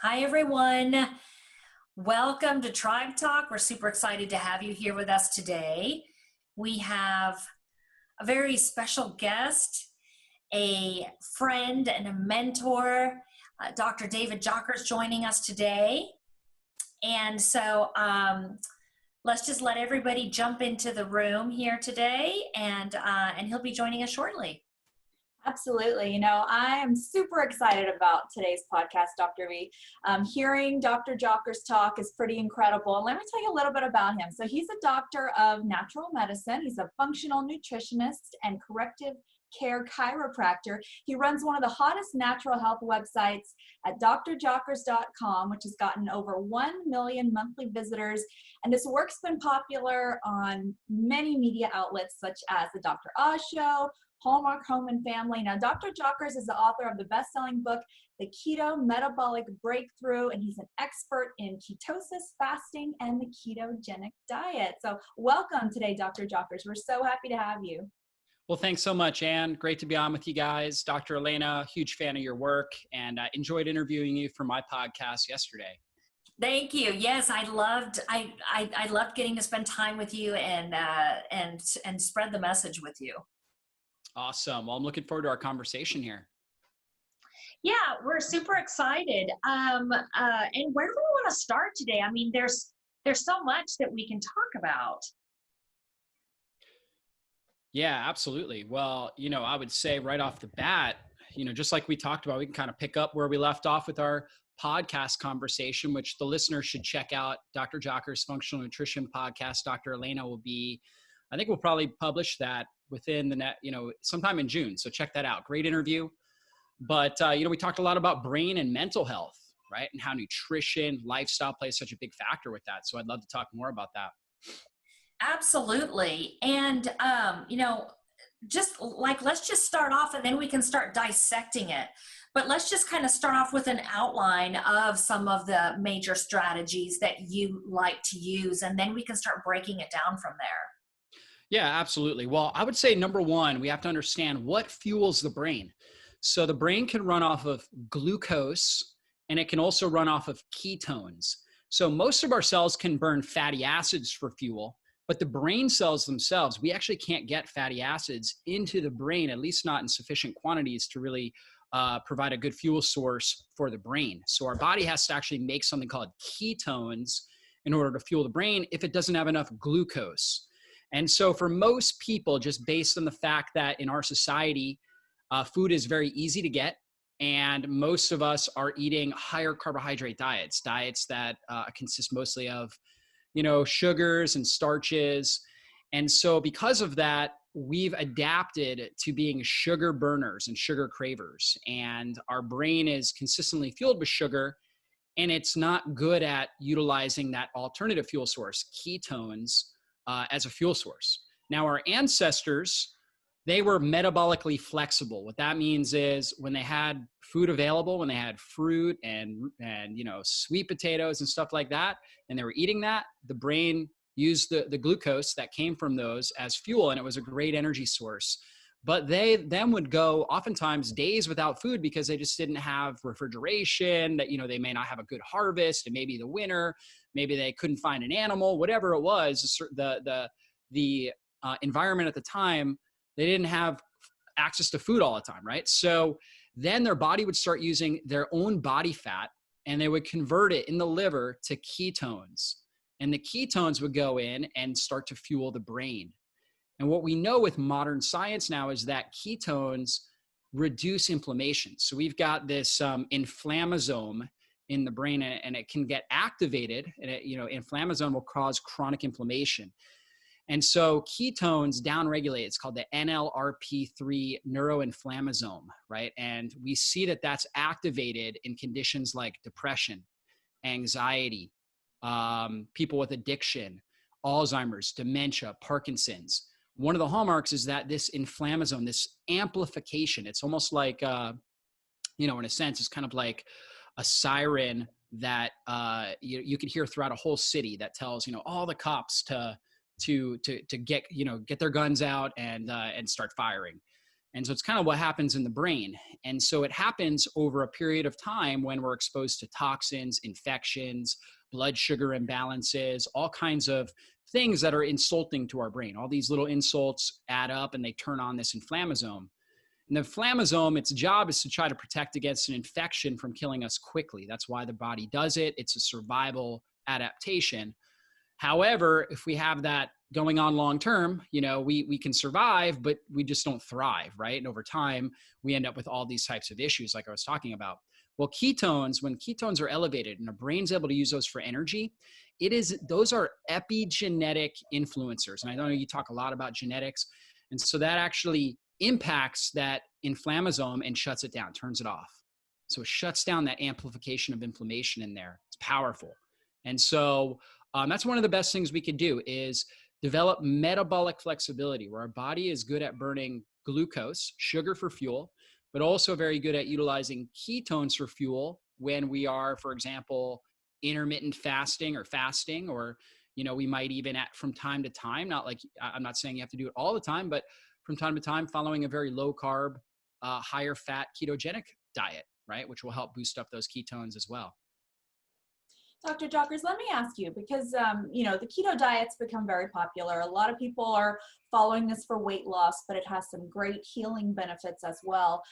Hi, everyone. Welcome to Tribe Talk. We're super excited to have you here with us today. We have a very special guest, a friend and a mentor, Dr. David Jockers, joining us today. And so let's just let everybody jump into the room here today, and he'll be joining us shortly. Absolutely. I am super excited about today's podcast, Dr. V. Hearing Dr. Jockers talk is pretty incredible. And let me tell you a little bit about him. So he's a doctor of natural medicine. He's a functional nutritionist and corrective care chiropractor. He runs one of the hottest natural health websites at drjockers.com, which has gotten over 1 million monthly visitors. And this work's been popular on many media outlets such as the Dr. Oz Show, Hallmark Home and Family. Now, Dr. Jockers is the author of the best-selling book, The Keto Metabolic Breakthrough, and he's an expert in ketosis, fasting, and the ketogenic diet. So welcome today, Dr. Jockers. We're so happy to have you. Well, thanks so much, Anne. Great to be on with you guys. Dr. Elena, huge fan of your work, and enjoyed interviewing you for my podcast yesterday. Thank you. Yes, I loved getting to spend time with you and spread the message with you. Awesome. Well, I'm looking forward to our conversation here. Yeah, we're super excited. And where do we want to start today? I mean, there's so much that we can talk about. Yeah, absolutely. Well, I would say right off the bat, just like we talked about, we can kind of pick up where we left off with our podcast conversation, which the listeners should check out. Dr. Jockers Functional Nutrition podcast. Dr. Elena I think we'll probably publish that within the sometime in June. So check that out. Great interview. But, we talked a lot about brain and mental health, right? And how nutrition, lifestyle plays such a big factor with that. So I'd love to talk more about that. Absolutely. And, let's just start off and then we can start dissecting it. But let's just kind of start off with an outline of some of the major strategies that you like to use, and then we can start breaking it down from there. Yeah, absolutely. Well, I would say number one, we have to understand what fuels the brain. So the brain can run off of glucose, and it can also run off of ketones. So most of our cells can burn fatty acids for fuel, but the brain cells themselves, we actually can't get fatty acids into the brain, at least not in sufficient quantities to really provide a good fuel source for the brain. So our body has to actually make something called ketones in order to fuel the brain if it doesn't have enough glucose. And so for most people, just based on the fact that in our society, food is very easy to get, and most of us are eating higher carbohydrate diets that consist mostly of, sugars and starches. And so because of that, we've adapted to being sugar burners and sugar cravers. And our brain is consistently fueled with sugar, and it's not good at utilizing that alternative fuel source, ketones, as a fuel source. Now, our ancestors, they were metabolically flexible. What that means is when they had food available, when they had fruit and sweet potatoes and stuff like that, and they were eating that, the brain used the glucose that came from those as fuel, and it was a great energy source. But they then would go oftentimes days without food because they just didn't have refrigeration, that, they may not have a good harvest, and maybe the winter, maybe they couldn't find an animal, whatever it was, the environment at the time, they didn't have access to food all the time, right? So then their body would start using their own body fat, and they would convert it in the liver to ketones. And the ketones would go in and start to fuel the brain. And what we know with modern science now is that ketones reduce inflammation. So we've got this inflammasome in the brain, and it can get activated, and inflammasome will cause chronic inflammation. And so ketones downregulate, it's called the NLRP3 neuroinflammasome, right? And we see that that's activated in conditions like depression, anxiety, people with addiction, Alzheimer's, dementia, Parkinson's. One of the hallmarks is that this inflammasome, this amplification, it's almost like, in a sense, it's kind of like a siren that you can hear throughout a whole city that tells, all the cops to get their guns out and start firing. And so it's kind of what happens in the brain. And so it happens over a period of time when we're exposed to toxins, infections, blood sugar imbalances, all kinds of things that are insulting to our brain. All these little insults add up and they turn on this inflammasome. And the inflammasome, its job is to try to protect against an infection from killing us quickly. That's why the body does it. It's a survival adaptation. However, if we have that going on long term, we can survive, but we just don't thrive, right? And over time, we end up with all these types of issues like I was talking about. Well, ketones, when ketones are elevated and the brain's able to use those for energy, those are epigenetic influencers. And I know you talk a lot about genetics. And so that actually impacts that inflammasome and shuts it down, turns it off. So it shuts down that amplification of inflammation in there. It's powerful. And so that's one of the best things we could do is develop metabolic flexibility, where our body is good at burning glucose, sugar for fuel, but also very good at utilizing ketones for fuel when we are, for example, intermittent fasting, or, we might even from time to time, I'm not saying you have to do it all the time, but from time to time following a very low carb, higher fat ketogenic diet, right? Which will help boost up those ketones as well. Dr. Jockers, let me ask you, because, the keto diet's become very popular. A lot of people are following this for weight loss, but it has some great healing benefits as well.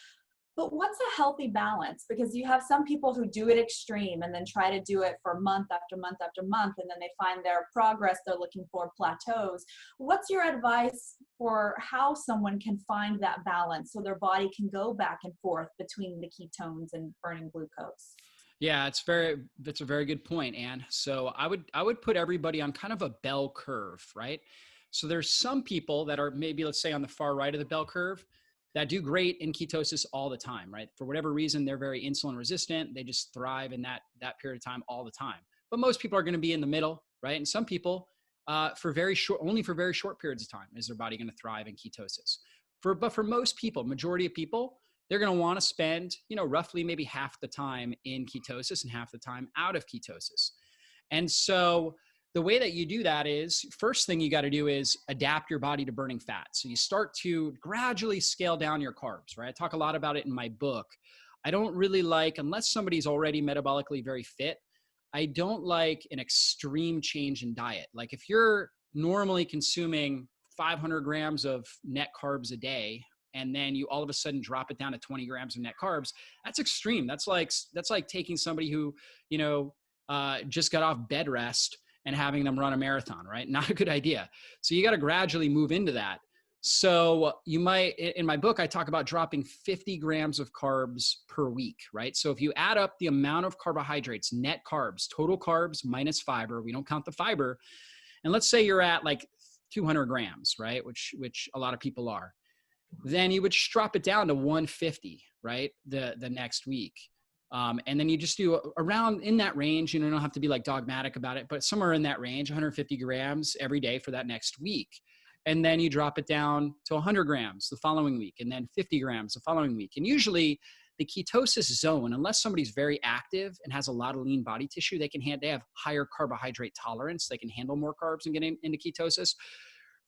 But what's a healthy balance? Because you have some people who do it extreme and then try to do it for month after month after month, and then they find their progress, they're looking for plateaus. What's your advice for how someone can find that balance so their body can go back and forth between the ketones and burning glucose? Yeah, that's a very good point, Anne. So I would put everybody on kind of a bell curve, right? So there's some people that are maybe, let's say, on the far right of the bell curve that do great in ketosis all the time, right? For whatever reason, they're very insulin resistant. They just thrive in that period of time all the time. But most people are going to be in the middle, right? And some people, only for very short periods of time is their body going to thrive in ketosis. But for most people, majority of people, they're going to want to spend, roughly maybe half the time in ketosis and half the time out of ketosis. And so the way that you do that is, first thing you got to do is adapt your body to burning fat. So you start to gradually scale down your carbs, right? I talk a lot about it in my book. I don't really like, unless somebody's already metabolically very fit, I don't like an extreme change in diet. Like if you're normally consuming 500 grams of net carbs a day, and then you all of a sudden drop it down to 20 grams of net carbs, that's extreme. That's like taking somebody who, just got off bed rest and having them run a marathon, right? Not a good idea. So you got to gradually move into that. So you might, in my book, I talk about dropping 50 grams of carbs per week, right? So if you add up the amount of carbohydrates, net carbs, total carbs minus fiber, we don't count the fiber. And let's say you're at like 200 grams, right? Which a lot of people are. Then you would drop it down to 150, right? The next week. And then you just do around in that range. You don't have to be like dogmatic about it, but somewhere in that range, 150 grams every day for that next week. And then you drop it down to 100 grams the following week, and then 50 grams the following week. And usually the ketosis zone, unless somebody's very active and has a lot of lean body tissue, they have higher carbohydrate tolerance. They can handle more carbs and get into ketosis.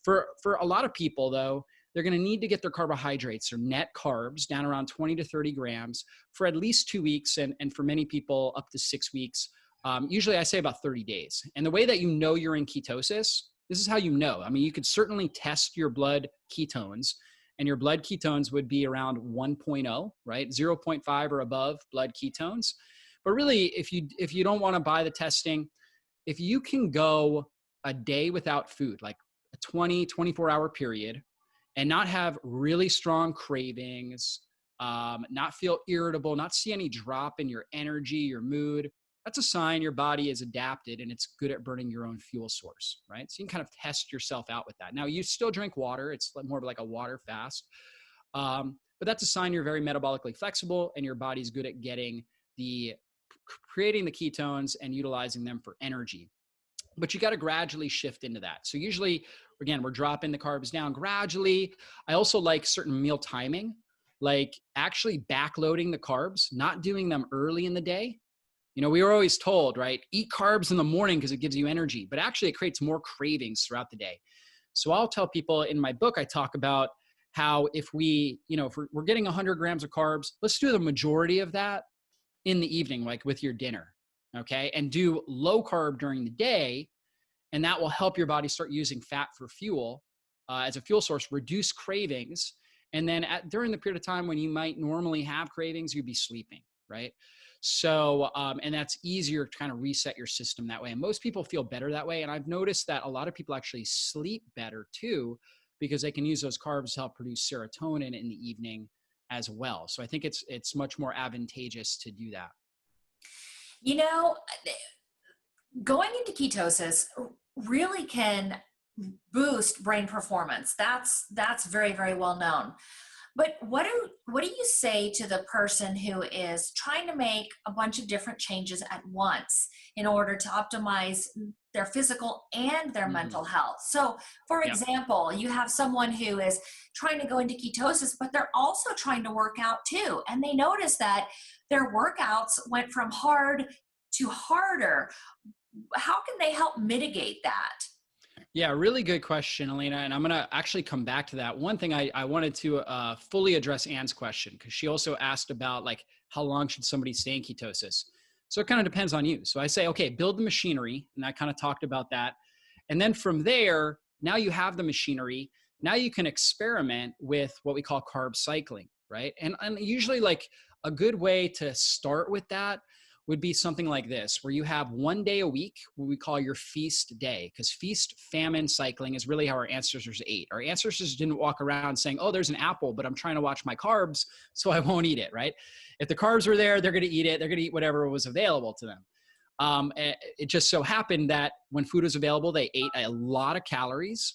For a lot of people though, they're going to need to get their carbohydrates or net carbs down around 20 to 30 grams for at least 2 weeks. And for many people up to 6 weeks. Usually I say about 30 days. And the way that you're in ketosis, this is how you know. I mean, you could certainly test your blood ketones, and your blood ketones would be around 1.0, right? 0.5 or above blood ketones. But really, if you don't want to buy the testing, if you can go a day without food, like a 24-hour period, and not have really strong cravings, not feel irritable, not see any drop in your energy, your mood, that's a sign your body is adapted and it's good at burning your own fuel source, right? So you can kind of test yourself out with that. Now, you still drink water. It's more of like a water fast. But that's a sign you're very metabolically flexible and your body's good at creating the ketones and utilizing them for energy. But you got to gradually shift into that. So usually, again, we're dropping the carbs down gradually. I also like certain meal timing, like actually backloading the carbs, not doing them early in the day. We were always told, right? Eat carbs in the morning because it gives you energy, but actually it creates more cravings throughout the day. So I'll tell people in my book, I talk about how if we're getting 100 grams of carbs, let's do the majority of that in the evening, like with your dinner, okay? And do low carb during the day, and that will help your body start using fat for fuel as a fuel source, reduce cravings. And then during the period of time when you might normally have cravings, you'd be sleeping, right? So, and that's easier to kind of reset your system that way. And most people feel better that way. And I've noticed that a lot of people actually sleep better too, because they can use those carbs to help produce serotonin in the evening as well. So I think it's much more advantageous to do that. You know, going into ketosis really can boost brain performance. That's very, very well known. But what do you say to the person who is trying to make a bunch of different changes at once in order to optimize their physical and their mental health? So, for example, you have someone who is trying to go into ketosis, but they're also trying to work out too. And they notice that their workouts went from hard to harder. How can they help mitigate that? Yeah, really good question, Elena. And I'm going to actually come back to that. One thing I wanted to fully address Anne's question, because she also asked about like, how long should somebody stay in ketosis? So it kind of depends on you. So I say, okay, build the machinery. And I kind of talked about that. And then from there, now you have the machinery. Now you can experiment with what we call carb cycling, right? And usually like a good way to start with that would be something like this, where you have 1 day a week, what we call your feast day, because feast famine cycling is really how our ancestors ate. Our ancestors didn't walk around saying, oh, there's an apple, but I'm trying to watch my carbs, so I won't eat it, right? If the carbs were there, they're going to eat it. They're going to eat whatever was available to them. It just so happened that when food was available, they ate a lot of calories.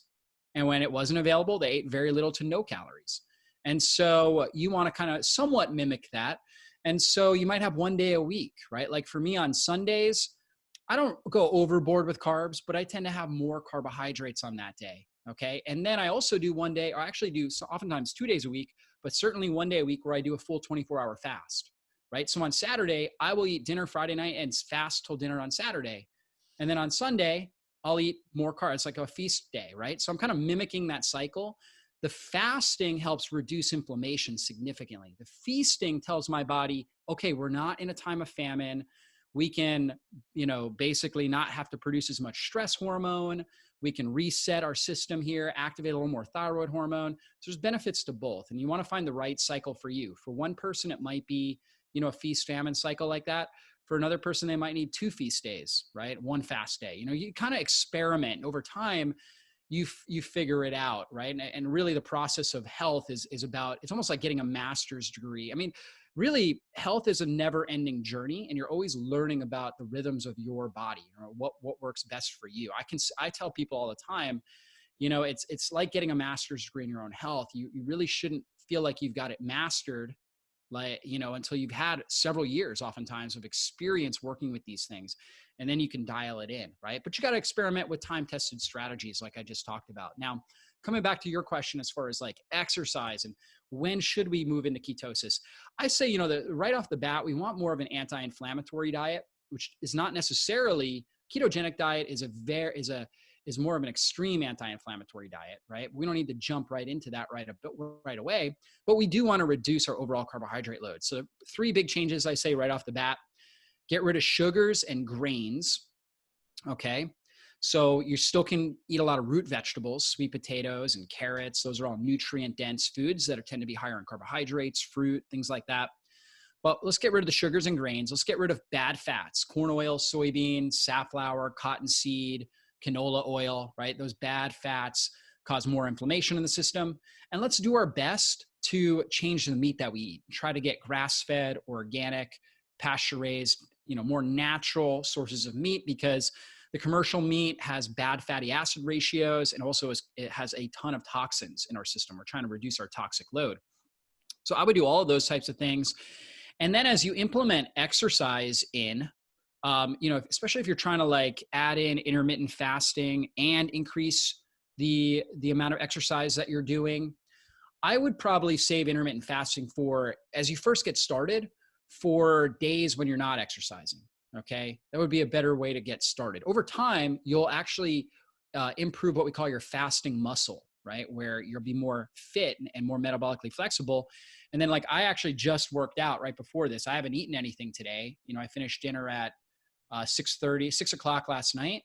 And when it wasn't available, they ate very little to no calories. And so you want to kind of somewhat mimic that. And so you might have 1 day a week, right? Like for me on Sundays, I don't go overboard with carbs, but I tend to have more carbohydrates on that day. Okay. And then I also do 1 day, or I actually do so oftentimes 2 days a week, but certainly 1 day a week where I do a full 24-hour fast, right? So on Saturday, I will eat dinner Friday night and fast till dinner on Saturday. And then on Sunday, I'll eat more carbs. It's like a feast day, right? So I'm kind of mimicking that cycle. The fasting helps reduce inflammation significantly. The feasting tells my body, okay, we're not in a time of famine. We can, basically not have to produce as much stress hormone. We can reset our system here, activate a little more thyroid hormone. So there's benefits to both. And you want to find the right cycle for you. For one person, it might be, a feast famine cycle like that. For another person, they might need 2 feast days, right? 1 fast day. You kind of experiment over time. You figure it out, right? And really the process of health is about, it's almost like getting a master's degree. I mean, really health is a never ending journey, and you're always learning about the rhythms of your body, what works best for you. I tell people all the time, it's like getting a master's degree in your own health. You really shouldn't feel like you've got it mastered, until you've had several years oftentimes of experience working with these things. And then you can dial it in, right? But you got to experiment with time-tested strategies like I just talked about. Now, coming back to your question as far as like exercise and when should we move into ketosis, I say, right off the bat, we want more of an anti-inflammatory diet, which is not necessarily ketogenic diet is more of an extreme anti-inflammatory diet, right? We don't need to jump right into that right away, but we do want to reduce our overall carbohydrate load. So 3 big changes I say right off the bat: get rid of sugars and grains. Okay. So you still can eat a lot of root vegetables, sweet potatoes and carrots. Those are all nutrient dense foods that tend to be higher in carbohydrates, fruit, things like that. But let's get rid of the sugars and grains. Let's get rid of bad fats, corn oil, soybean, safflower, cottonseed, canola oil, right? Those bad fats cause more inflammation in the system. And let's do our best to change the meat that we eat. Try to get grass-fed, organic, pasture-raised, more natural sources of meat, because the commercial meat has bad fatty acid ratios, and also it has a ton of toxins in our system. We're trying to reduce our toxic load. So I would do all of those types of things. And then as you implement exercise in, especially if you're trying to like add in intermittent fasting and increase the amount of exercise that you're doing, I would probably save intermittent fasting for, as you first get started, for days when you're not exercising. Okay. That would be a better way to get started. Over time, you'll actually improve what we call your fasting muscle. right? Where you'll be more fit and more metabolically flexible. And then like, I actually just worked out right before this. I haven't eaten anything today. You know, I finished dinner at 6 o'clock last night,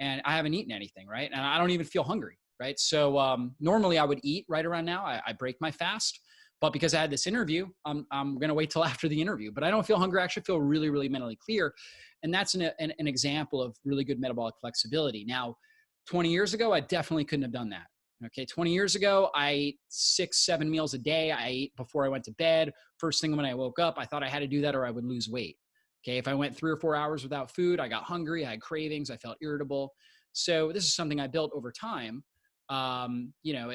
and I haven't eaten anything, right? And I don't even feel hungry, right? So normally I would eat right around now. I break my fast, but because I had this interview, I'm going to wait till after the interview. But I don't feel hungry. I actually feel really, really mentally clear. And that's an example of really good metabolic flexibility. Now, 20 years ago, I definitely couldn't have done that. Okay, 20 years ago, I ate 6-7 meals a day. I ate before I went to bed. First thing when I woke up, I thought I had to do that or I would lose weight. Okay, if I went 3 or 4 hours without food, I got hungry, I had cravings, I felt irritable. So this is something I built over time. You know,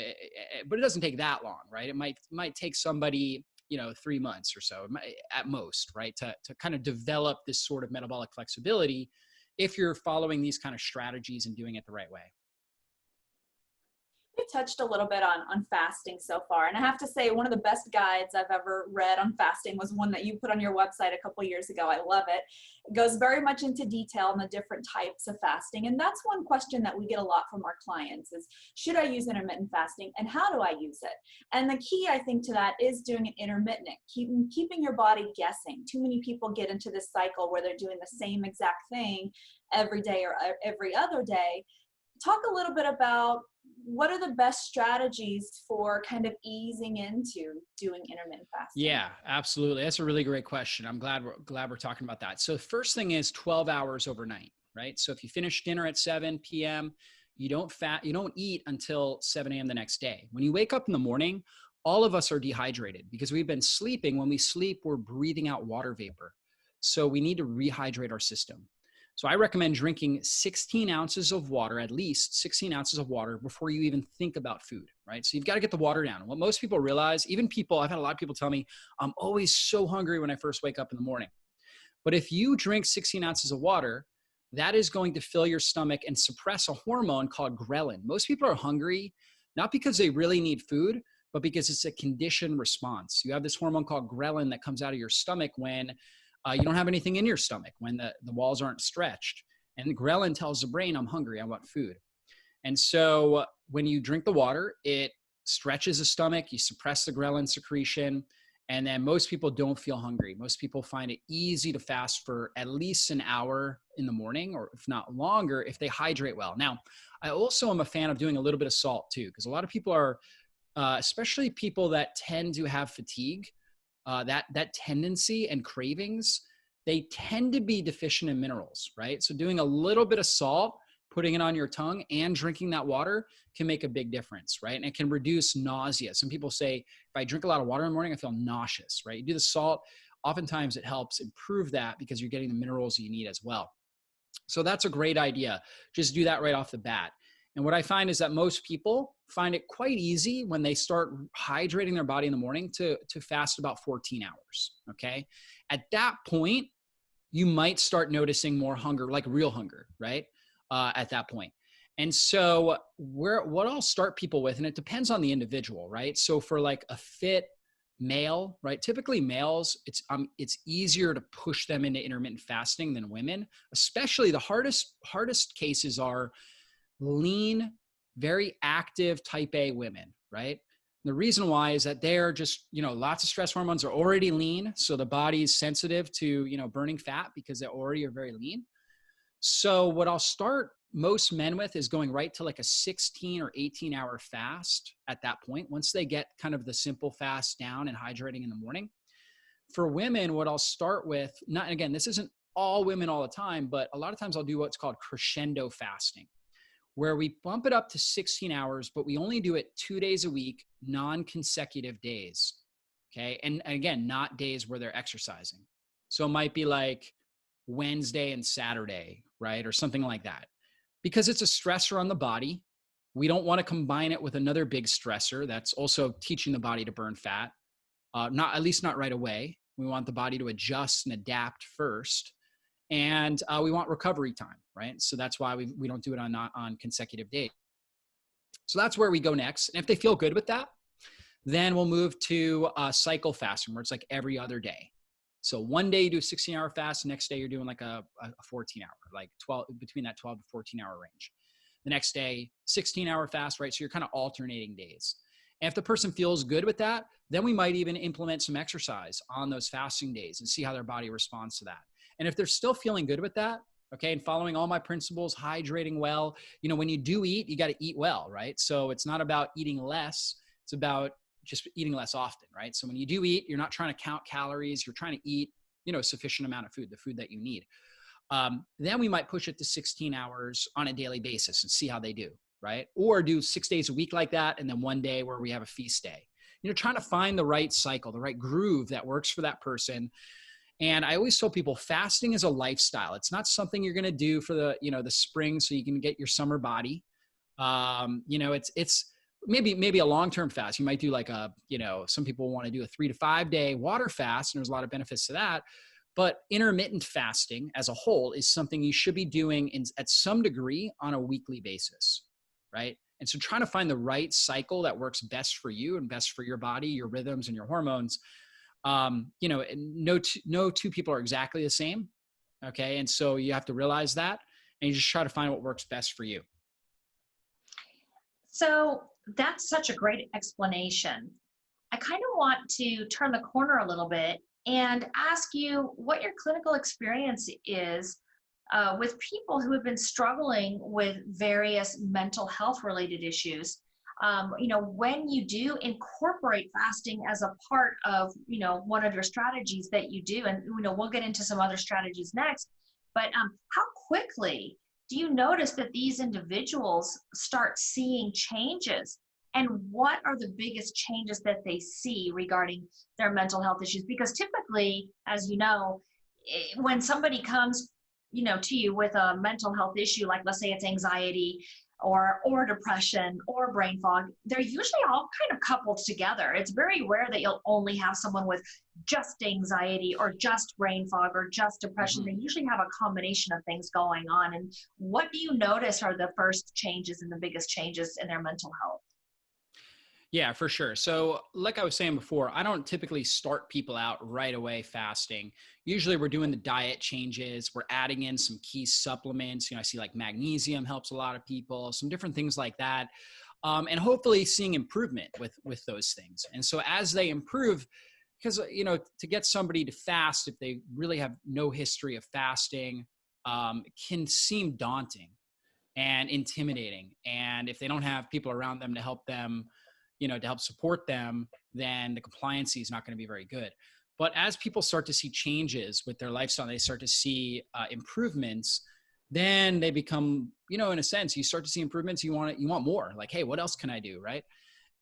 but it doesn't take that long, right? It might take somebody, you know, 3 months or so at most, right? To kind of develop this sort of metabolic flexibility if you're following these kind of strategies and doing it the right way. We touched a little bit on fasting so far. And I have to say, one of the best guides I've ever read on fasting was one that you put on your website a couple of years ago. I love it. It goes very much into detail on the different types of fasting. And that's one question that we get a lot from our clients is, should I use intermittent fasting and how do I use it? And the key, I think, to that is doing it intermittent, keeping your body guessing. Too many people get into this cycle where they're doing the same exact thing every day or every other day. Talk a little bit about what are the best strategies for kind of easing into doing intermittent fasting? Yeah, absolutely. That's a really great question. I'm glad we're talking about that. So the first thing is 12 hours overnight, right? So if you finish dinner at 7 p.m., you don't eat until 7 a.m. the next day. When you wake up in the morning, all of us are dehydrated because we've been sleeping. When we sleep, we're breathing out water vapor. So we need to rehydrate our system. So I recommend drinking 16 ounces of water, at least 16 ounces of water before you even think about food, right? So you've got to get the water down. And what most people realize, I've had a lot of people tell me, I'm always so hungry when I first wake up in the morning. But if you drink 16 ounces of water, that is going to fill your stomach and suppress a hormone called ghrelin. Most people are hungry, not because they really need food, but because it's a conditioned response. You have this hormone called ghrelin that comes out of your stomach when you don't have anything in your stomach, when the walls aren't stretched. And the ghrelin tells the brain, I'm hungry, I want food. And so when you drink the water, it stretches the stomach, you suppress the ghrelin secretion, and then most people don't feel hungry. Most people find it easy to fast for at least an hour in the morning, or if not longer, if they hydrate well. Now, I also am a fan of doing a little bit of salt too, because a lot of people are, especially people that tend to have fatigue, that tendency and cravings, they tend to be deficient in minerals, right? So doing a little bit of salt, putting it on your tongue and drinking that water can make a big difference, right? And it can reduce nausea. Some people say, if I drink a lot of water in the morning, I feel nauseous, right? You do the salt, oftentimes it helps improve that because you're getting the minerals you need as well. So that's a great idea. Just do that right off the bat. And what I find is that most people find it quite easy when they start hydrating their body in the morning to fast about 14 hours, okay? At that point, you might start noticing more hunger, like real hunger, right? At that point. And so what I'll start people with, and it depends on the individual, right? So for like a fit male, right? Typically males, it's easier to push them into intermittent fasting than women, especially the hardest cases are lean, very active type A women, right? The reason why is that they're just, lots of stress hormones are already lean. So the body is sensitive to, burning fat because they already are very lean. So what I'll start most men with is going right to like a 16 or 18 hour fast at that point. Once they get kind of the simple fast down and hydrating in the morning. For women, what I'll start with, again, this isn't all women all the time, but a lot of times I'll do what's called crescendo fasting, where we bump it up to 16 hours, but we only do it 2 days a week, non-consecutive days, okay? And again, not days where they're exercising. So it might be like Wednesday and Saturday, right? Or something like that. Because it's a stressor on the body, we don't want to combine it with another big stressor that's also teaching the body to burn fat, at least not right away. We want the body to adjust and adapt first. And we want recovery time, right? So that's why we don't do it on consecutive days. So that's where we go next. And if they feel good with that, then we'll move to cycle fasting, where it's like every other day. So one day you do a 16-hour fast, next day you're doing like a 14-hour, like between that 12 to 14-hour range. the next day, 16-hour fast, right? So you're kind of alternating days. And if the person feels good with that, then we might even implement some exercise on those fasting days and see how their body responds to that. And if they're still feeling good with that, okay, and following all my principles, hydrating well, when you do eat, you got to eat well, right? So it's not about eating less. It's about just eating less often, right? So when you do eat, you're not trying to count calories. You're trying to eat, a sufficient amount of food, the food that you need. Then we might push it to 16 hours on a daily basis and see how they do, right? Or do 6 days a week like that, and then one day where we have a feast day. Trying to find the right cycle, the right groove that works for that person. And I always tell people fasting is a lifestyle. It's not something you're going to do for the spring so you can get your summer body. It's maybe a long-term fast. You might do like some people want to do a 3 to 5 day water fast, and there's a lot of benefits to that. But intermittent fasting as a whole is something you should be doing at some degree on a weekly basis, right? And so trying to find the right cycle that works best for you and best for your body, your rhythms and your hormones. No two people are exactly the same. Okay. And so you have to realize that, and you just try to find what works best for you. So that's such a great explanation. I kind of want to turn the corner a little bit and ask you what your clinical experience is with people who have been struggling with various mental health related issues. When you do incorporate fasting as a part of, one of your strategies that you do, and, we'll get into some other strategies next, but how quickly do you notice that these individuals start seeing changes? And what are the biggest changes that they see regarding their mental health issues? Because typically, as you know, when somebody comes, to you with a mental health issue, like let's say it's anxiety or depression or brain fog, they're usually all kind of coupled together. It's very rare that you'll only have someone with just anxiety or just brain fog or just depression. Mm-hmm. They usually have a combination of things going on. And what do you notice are the first changes and the biggest changes in their mental health? Yeah, for sure. So like I was saying before, I don't typically start people out right away fasting. Usually we're doing the diet changes. We're adding in some key supplements. I see like magnesium helps a lot of people, some different things like that. And hopefully seeing improvement with those things. And so as they improve, because, to get somebody to fast, if they really have no history of fasting, can seem daunting and intimidating. And if they don't have people around them to help them, to help support them, then the compliancy is not going to be very good. But as people start to see changes with their lifestyle, they start to see improvements, then they become, in a sense, you start to see improvements. You want more. Like, hey, what else can I do, right?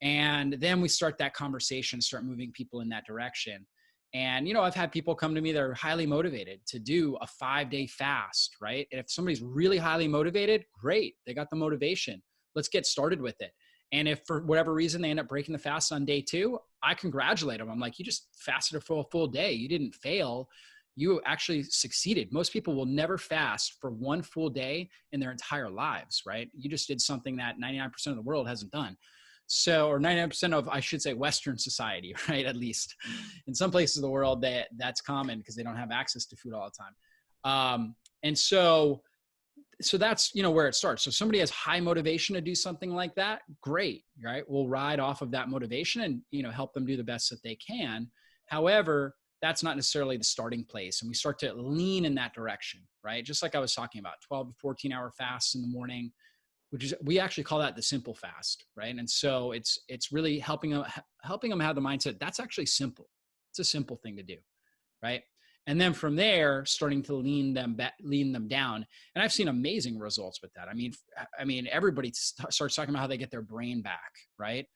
And then we start that conversation, start moving people in that direction. And, I've had people come to me that are highly motivated to do a 5-day fast, right? And if somebody's really highly motivated, great. They got the motivation. Let's get started with it. And if for whatever reason they end up breaking the fast on day 2, I congratulate them. I'm like, you just fasted for a full day. You didn't fail. You actually succeeded. Most people will never fast for one full day in their entire lives, right? You just did something that 99% of the world hasn't done. So, or 99% of, I should say, Western society, right? At least in some places of the world that's common because they don't have access to food all the time. And so that's, where it starts. So if somebody has high motivation to do something like that, great, right? We'll ride off of that motivation and, help them do the best that they can. However, that's not necessarily the starting place. And we start to lean in that direction, right? Just like I was talking about, 12 to 14 hour fasts in the morning, which is, we actually call that the simple fast, right? And so it's really helping them have the mindset that's actually simple. It's a simple thing to do, right? And then from there, starting to lean them down. And I've seen amazing results with that. I mean, everybody starts talking about how they get their brain back, right?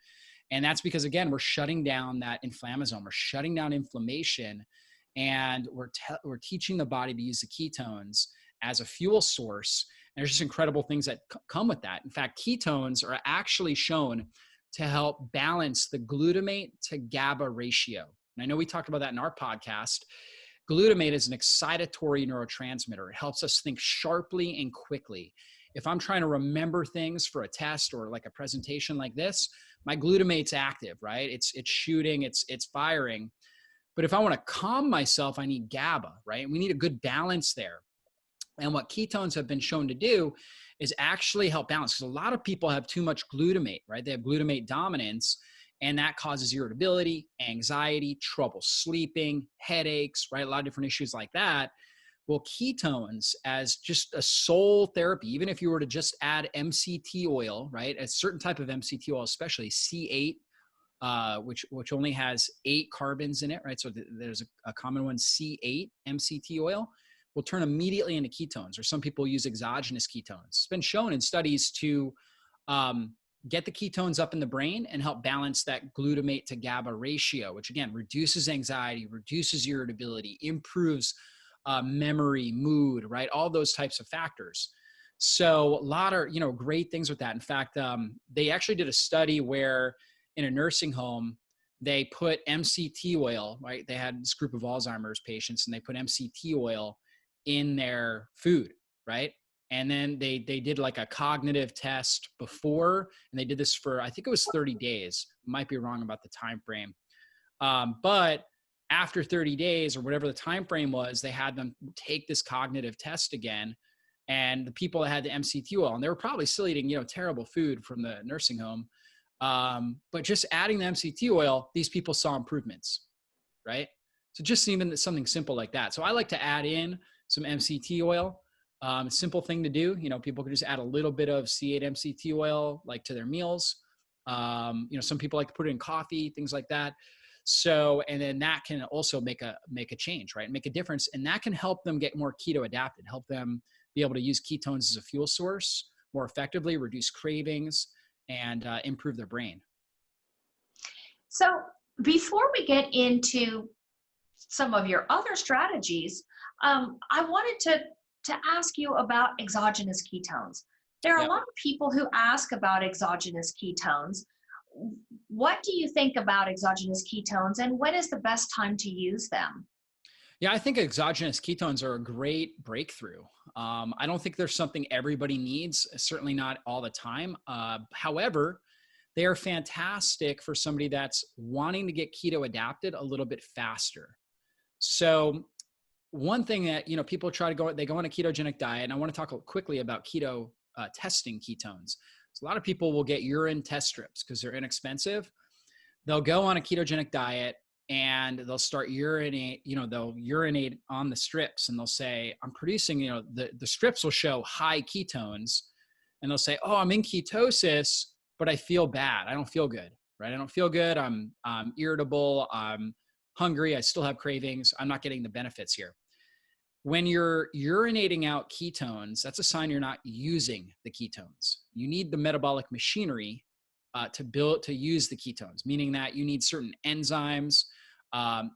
And that's because, again, we're shutting down that inflammasome. We're shutting down inflammation, and we're teaching the body to use the ketones as a fuel source. And there's just incredible things that come with that. In fact, ketones are actually shown to help balance the glutamate to GABA ratio. And I know we talked about that in our podcast. Glutamate is an excitatory neurotransmitter. It helps us think sharply and quickly. If I'm trying to remember things for a test or like a presentation like this, my glutamate's active, right? It's shooting, it's firing. But if I want to calm myself, I need GABA, right? And we need a good balance there. And what ketones have been shown to do is actually help balance, because a lot of people have too much glutamate, right? They have glutamate dominance, and that causes irritability, anxiety, trouble sleeping, headaches, right? A lot of different issues like that. Well, ketones as just a sole therapy, even if you were to just add MCT oil, right? A certain type of MCT oil, especially C8, which only has 8 carbons in it, right? So there's a common one, C8 MCT oil, will turn immediately into ketones, or some people use exogenous ketones. It's been shown in studies to get the ketones up in the brain and help balance that glutamate to GABA ratio, which again reduces anxiety, reduces irritability, improves memory, mood, right? All those types of factors. So a lot of, great things with that. In fact, they actually did a study where in a nursing home, they put MCT oil, right? They had this group of Alzheimer's patients and they put MCT oil in their food, right? And then they did like a cognitive test before, and they did this for, I think it was 30 days. Might be wrong about the time frame. But after 30 days or whatever the time frame was, they had them take this cognitive test again. And the people that had the MCT oil, and they were probably still eating, terrible food from the nursing home. But just adding the MCT oil, these people saw improvements, right? So just even something simple like that. So I like to add in some MCT oil. Simple thing to do. People can just add a little bit of C8 MCT oil, like to their meals. Some people like to put it in coffee, things like that. So, and then that can also make a change, right? Make a difference. And that can help them get more keto adapted, help them be able to use ketones as a fuel source more effectively, reduce cravings, and improve their brain. So before we get into some of your other strategies, I wanted to ask you about exogenous ketones. There are a lot of people who ask about exogenous ketones. What do you think about exogenous ketones, and when is the best time to use them? Yeah, I think exogenous ketones are a great breakthrough. I don't think there's something everybody needs, certainly not all the time. However, they are fantastic for somebody that's wanting to get keto adapted a little bit faster. So one thing that, people they go on a ketogenic diet, and I want to talk quickly about keto testing ketones. So a lot of people will get urine test strips because they're inexpensive. They'll go on a ketogenic diet and they'll start they'll urinate on the strips, and they'll say, I'm producing, the strips will show high ketones, and they'll say, oh, I'm in ketosis, but I feel bad. I don't feel good, right? I don't feel good. I'm irritable. I'm hungry. I still have cravings. I'm not getting the benefits here. When you're urinating out ketones, that's a sign you're not using the ketones. You need the metabolic machinery to use the ketones, meaning that you need certain enzymes,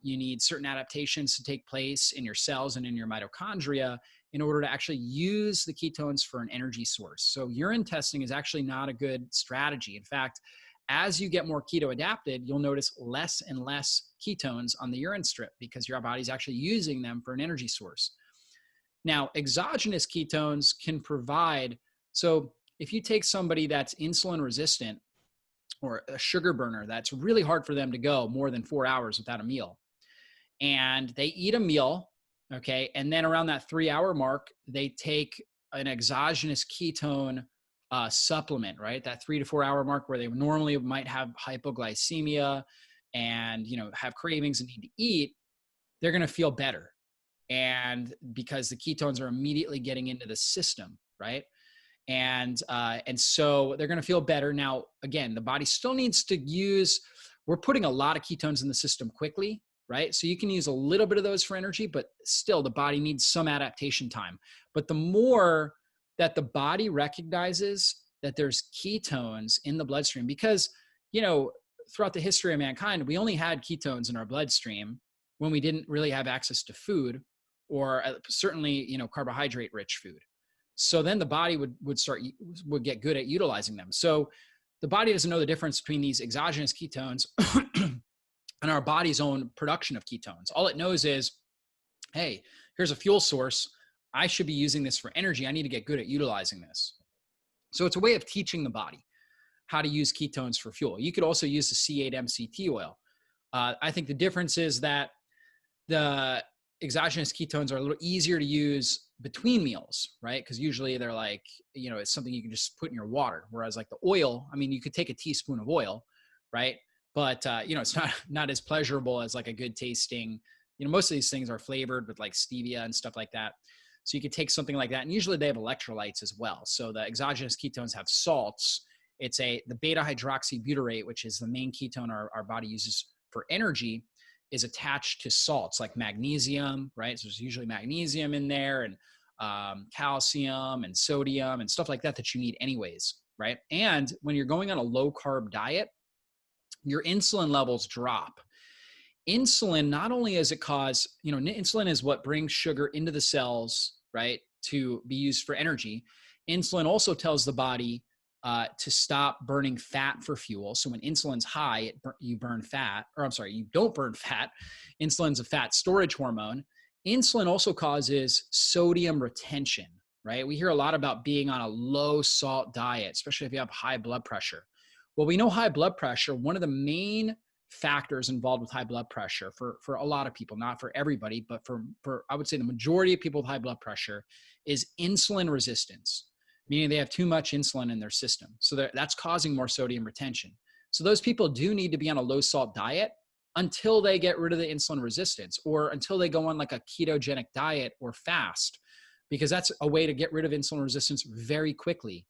you need certain adaptations to take place in your cells and in your mitochondria in order to actually use the ketones for an energy source. So urine testing is actually not a good strategy. In fact, as you get more keto adapted, you'll notice less and less ketones on the urine strip because your body's actually using them for an energy source. Now, exogenous ketones can provide, so if you take somebody that's insulin resistant or a sugar burner, that's really hard for them to go more than 4 hours without a meal. And they eat a meal, okay, and then around that 3-hour mark, they take an exogenous ketone supplement, right? That 3 to 4 hour mark where they normally might have hypoglycemia and, have cravings and need to eat, they're going to feel better. And because the ketones are immediately getting into the system, right? And so they're going to feel better. Now, again, the body still needs to we're putting a lot of ketones in the system quickly, right? So you can use a little bit of those for energy, but still the body needs some adaptation time. But the more that the body recognizes that there's ketones in the bloodstream, because, throughout the history of mankind, we only had ketones in our bloodstream when we didn't really have access to food, or certainly, carbohydrate rich food. So then the body would get good at utilizing them. So the body doesn't know the difference between these exogenous ketones and our body's own production of ketones. All it knows is, hey, here's a fuel source. I should be using this for energy. I need to get good at utilizing this. So it's a way of teaching the body how to use ketones for fuel. You could also use the C8 MCT oil. I think the difference is that exogenous ketones are a little easier to use between meals, right? Because usually they're like, it's something you can just put in your water. Whereas like the oil, I mean, you could take a teaspoon of oil, right? But, it's not as pleasurable as like a good tasting, most of these things are flavored with like stevia and stuff like that. So you could take something like that. And usually they have electrolytes as well. So the exogenous ketones have salts. It's the beta hydroxybutyrate, which is the main ketone our body uses for energy, is attached to salts like magnesium, right? So there's usually magnesium in there, and calcium and sodium and stuff like that you need anyways, right? And when you're going on a low carb diet, your insulin levels drop. Insulin, not only does it cause, insulin is what brings sugar into the cells, right, to be used for energy. Insulin also tells the body to stop burning fat for fuel. So when insulin's high, you burn fat, you don't burn fat. Insulin's a fat storage hormone. Insulin also causes sodium retention, right? We hear a lot about being on a low salt diet, especially if you have high blood pressure. Well, we know high blood pressure, one of the main factors involved with high blood pressure for a lot of people, not for everybody, but for I would say the majority of people with high blood pressure, is insulin resistance, meaning they have too much insulin in their system. So that's causing more sodium retention. So those people do need to be on a low salt diet until they get rid of the insulin resistance, or until they go on like a ketogenic diet or fast, because that's a way to get rid of insulin resistance very quickly.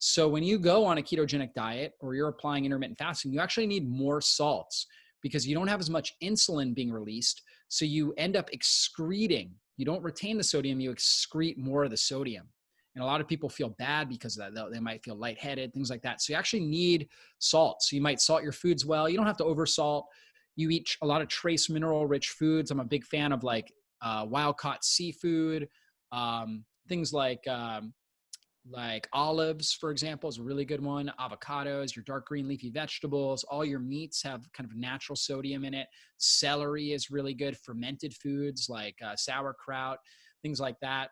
So when you go on a ketogenic diet or you're applying intermittent fasting, you actually need more salts because you don't have as much insulin being released. So you end up excreting. You don't retain the sodium, you excrete more of the sodium. And a lot of people feel bad because of that. They might feel lightheaded, things like that. So you actually need salt. So you might salt your foods well. You don't have to oversalt. You eat a lot of trace mineral rich foods. I'm a big fan of like wild caught seafood, things like olives, for example, is a really good one. Avocados, your dark green leafy vegetables, all your meats have kind of natural sodium in it. Celery is really good. Fermented foods like sauerkraut, things like that.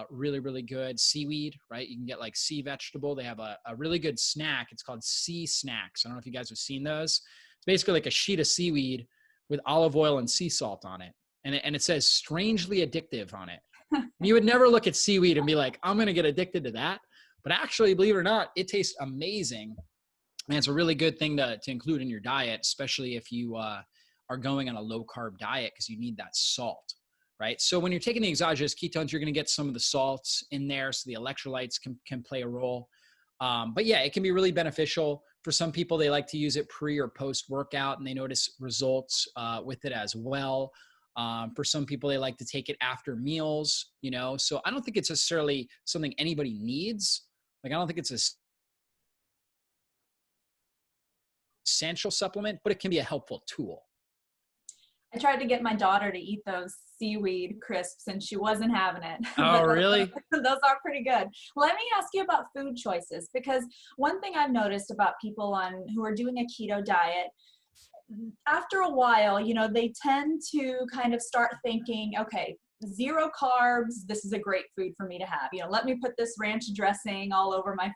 Really, really good. Seaweed, right? You can get like sea vegetable. They have a really good snack. It's called sea snacks. I don't know if you guys have seen those. It's basically like a sheet of seaweed with olive oil and sea salt on it. And it says strangely addictive on it. You would never look at seaweed and be like, I'm going to get addicted to that. But actually, believe it or not, it tastes amazing. And it's a really good thing to include in your diet, especially if you are going on a low carb diet, because you need that salt, right? So when you're taking the exogenous ketones, you're going to get some of the salts in there. So the electrolytes can play a role. But yeah, it can be really beneficial. For some people, they like to use it pre or post workout, and they notice results with it as well. For some people, they like to take it after meals, so I don't think it's necessarily something anybody needs. Like, I don't think it's an essential supplement, but it can be a helpful tool. I tried to get my daughter to eat those seaweed crisps and she wasn't having it. Oh, really? Those are pretty good. Let me ask you about food choices, because one thing I've noticed about people who are doing a keto diet, after a while, they tend to kind of start thinking, okay, 0 carbs, this is a great food for me to have. Let me put this ranch dressing all over my,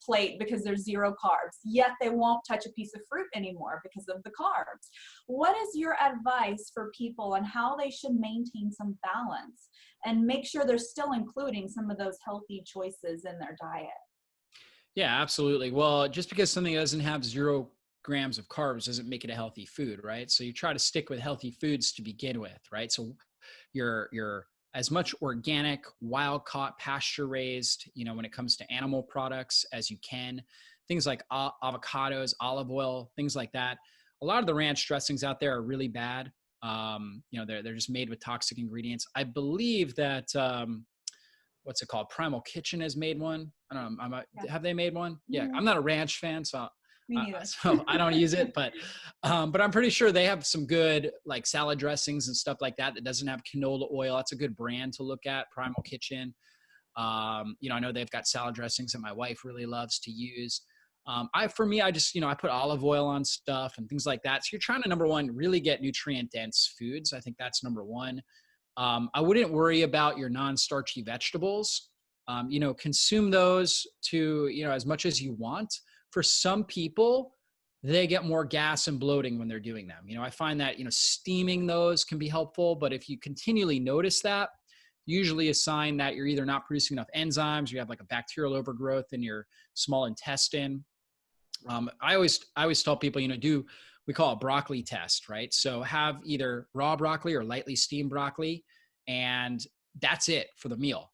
plate because there's 0 carbs. Yet they won't touch a piece of fruit anymore because of the carbs. What is your advice for people on how they should maintain some balance and make sure they're still including some of those healthy choices in their diet? Yeah, absolutely. Well, just because something doesn't have 0 grams of carbs doesn't make it a healthy food, right? So you try to stick with healthy foods to begin with, right? So you're as much organic, wild caught, pasture raised, when it comes to animal products as you can. Things like avocados, olive oil, things like that. A lot of the ranch dressings out there are really bad. They're just made with toxic ingredients. I believe that what's it called? Primal Kitchen has made one. I don't know. Have they made one? Yeah, I'm not a ranch fan, so so I don't use it, but I'm pretty sure they have some good like salad dressings and stuff like that doesn't have canola oil. That's a good brand to look at, Primal Kitchen. I know they've got salad dressings that my wife really loves to use. I just, I put olive oil on stuff and things like that. So you're trying to, number one, really get nutrient dense foods. I think that's number one. I wouldn't worry about your non-starchy vegetables. Consume those to, as much as you want. For some people, they get more gas and bloating when they're doing them. I find that, steaming those can be helpful, but if you continually notice that, usually a sign that you're either not producing enough enzymes, or you have like a bacterial overgrowth in your small intestine. I always tell people, we call it broccoli test, right? So have either raw broccoli or lightly steamed broccoli, and that's it for the meal.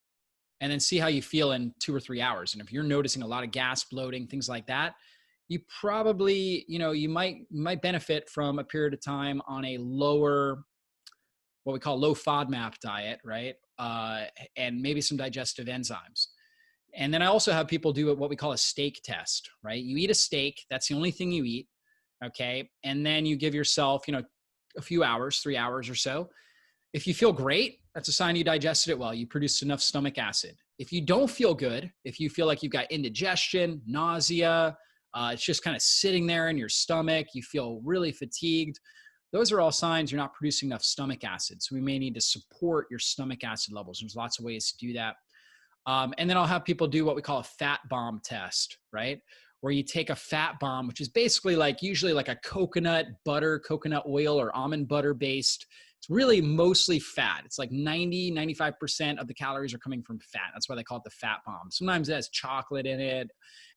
And then see how you feel in 2 or 3 hours. And if you're noticing a lot of gas, bloating, things like that, you probably, you might benefit from a period of time on a lower, what we call low FODMAP diet, right? And maybe some digestive enzymes. And then I also have people do what we call a steak test, right? You eat a steak, that's the only thing you eat, okay? And then you give yourself, a few hours, 3 hours or so. If you feel great, that's a sign you digested it well. You produced enough stomach acid. If you don't feel good, if you feel like you've got indigestion, nausea, it's just kind of sitting there in your stomach, you feel really fatigued, those are all signs you're not producing enough stomach acid. So we may need to support your stomach acid levels. There's lots of ways to do that. And then I'll have people do what we call a fat bomb test, right? Where you take a fat bomb, which is basically usually like a coconut oil or almond butter based. It's really mostly fat. It's like 95% of the calories are coming from fat. That's why they call it the fat bomb. Sometimes it has chocolate in it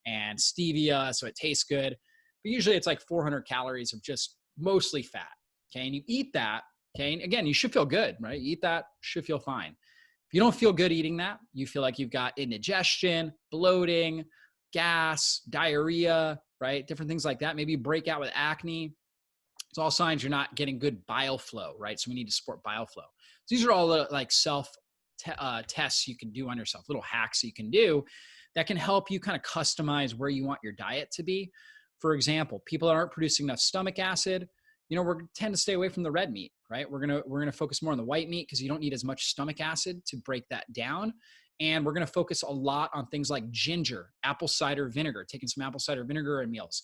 and stevia, so it tastes good. But usually it's like 400 calories of just mostly fat. Okay. And you eat that. Okay. And again, you should feel good, right? You eat that, should feel fine. If you don't feel good eating that, you feel like you've got indigestion, bloating, gas, diarrhea, right? Different things like that. Maybe you break out with acne. It's all signs you're not getting good bile flow, right? So we need to support bile flow. So these are all the self tests you can do on yourself, little hacks that you can do that can help you kind of customize where you want your diet to be. For example, people that aren't producing enough stomach acid, we're tend to stay away from the red meat, right? We're gonna focus more on the white meat because you don't need as much stomach acid to break that down. And we're gonna focus a lot on things like ginger, apple cider vinegar, taking some apple cider vinegar in meals,